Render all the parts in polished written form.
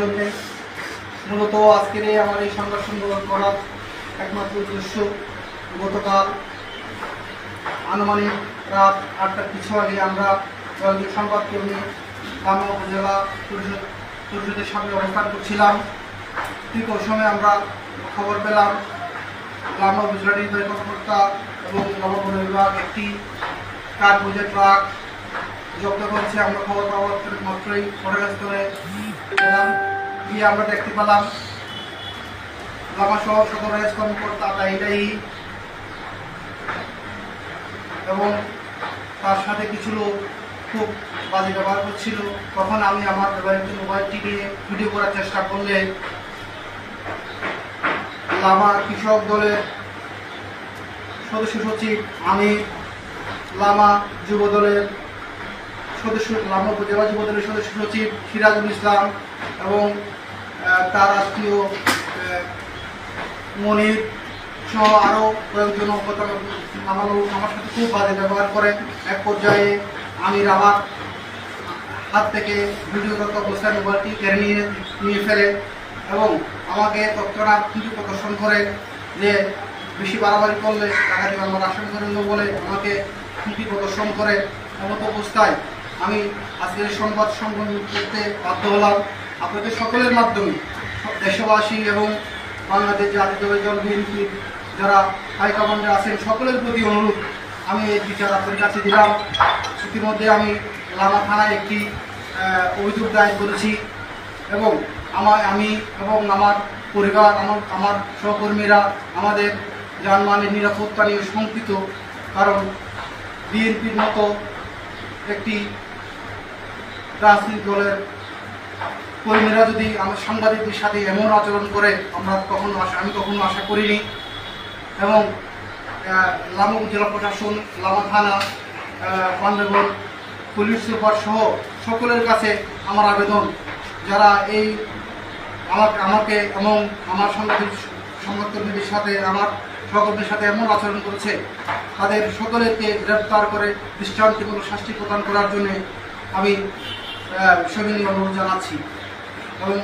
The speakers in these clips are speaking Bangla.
জন্যে। মূলত আজকের আমার এই সংবাদ সম্মেলন করার একমাত্র উদ্দেশ্য, গতকাল আনুমানিক রাত 8টার কিছু আগে আমরা কয়েকজন সংবাদকর্মী লামা উপজেলা পরিষদের সামনে অবস্থান করছিলাম। ঠিক ওই সময় আমরা খবর পেলাম লামা উপজেলা নির্বাহী কর্মকর্তা এবং লামা বন বিভাগ একটি কাঠ বোঝাই ট্রাক জব্দ করেছে। আমরা খবর পাওয়ার মাত্রই ঘটনাস্থলে গেলাম, গিয়ে আমরা দেখতে পেলাম লামা শহর সদর রেঞ্জ কর্মকর্তা তাইলাই এবং তার সাথে কিছু লোক খুব বাজে ব্যবহার করছিল। তখন আমি আমার ব্যবহৃত মোবাইলটি নিয়ে ভিডিও করার চেষ্টা করলে লামা কৃষক দলের সদস্য সচিব, আমি লামা যুব দলের সদস্য, লামা উপজেলা যুব দলের সদস্য সচিব সিরাজুল ইসলাম এবং তার আত্মীয় মনির সহ আরও কয়েকজন আমার সাথে খুব বাজে ব্যবহার করেন। এক পর্যায়ে আমি আমার হাত থেকে ভিডিওগত অবস্থায় মোবাইলটি কেড়ে নিয়ে ফেলে এবং আমাকে তৎক্ষণাৎ ভিডিও প্রদর্শন করে যে বেশি বাড়াবাড়ি করলে টাকা দেবে আমার আশঙ্কা বলে আমাকে হুমকি প্রদর্শন করে। এমত অবস্থায় আমি আজকের সংবাদ সম্মেলন করতে বাধ্য হলাম। আপনাদের সকলের মাধ্যমে দেশবাসী এবং বাংলাদেশ জাতীয়তাবাদী দল বিএনপির যারা হাইকমান্ডে আছেন সকলের প্রতি অনুরোধ, আমি এই বিচার আপনার কাছে দিলাম। ইতিমধ্যে আমি লামা থানায় একটি অভিযোগ দায়ের করেছি এবং আমি এবং আমার পরিবার, আমার সহকর্মীরা আমাদের যানবাহনের নিরাপত্তা নিয়ে শঙ্কিত। কারণ বিএনপির মতো একটি রাজনৈতিক দলের কর্মীরা যদি আমার সাংবাদিকদের সাথে এমন আচরণ করে আমি কখনো আশা করিনি। এবং লামা জেলা প্রশাসন, লামা থানা, বান্দরবান পুলিশ সুপার সহ সকলের কাছে আমার আবেদন, যারা এই আমাকে এবং আমার সংবাদকর্মীদের সাথে, আমার সহকর্মীদের সাথে এমন আচরণ করেছে, তাদের সকলেকে গ্রেপ্তার করে দৃষ্টান্তমূলক শাস্তি প্রদান করার জন্য আমি সবিনয় অনুরোধ জানাচ্ছি। এবং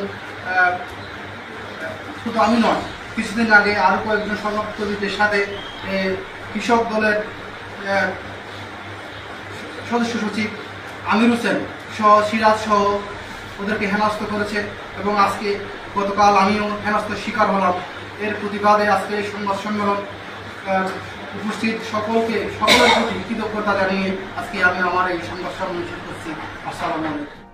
শুধু আমি নয়, কিছুদিন আগে আরও কয়েকজন সংবাদকর্মীদের সাথে কৃষক দলের সদস্য সচিব আমির হোসেন সহ সিরাজ সহ ওদেরকে হেনস্থ করেছে এবং আজকে গতকাল আমিও হেনস্থর শিকার হলাম। এর প্রতিবাদে আজকে এই সংবাদ সম্মেলন উপস্থিত সকলের প্রতি কৃতজ্ঞতা জানিয়ে আজকে আমি আমার এই সংবাদ সম্মেলন শেষ করছি। আসসালামু আলাইকুম।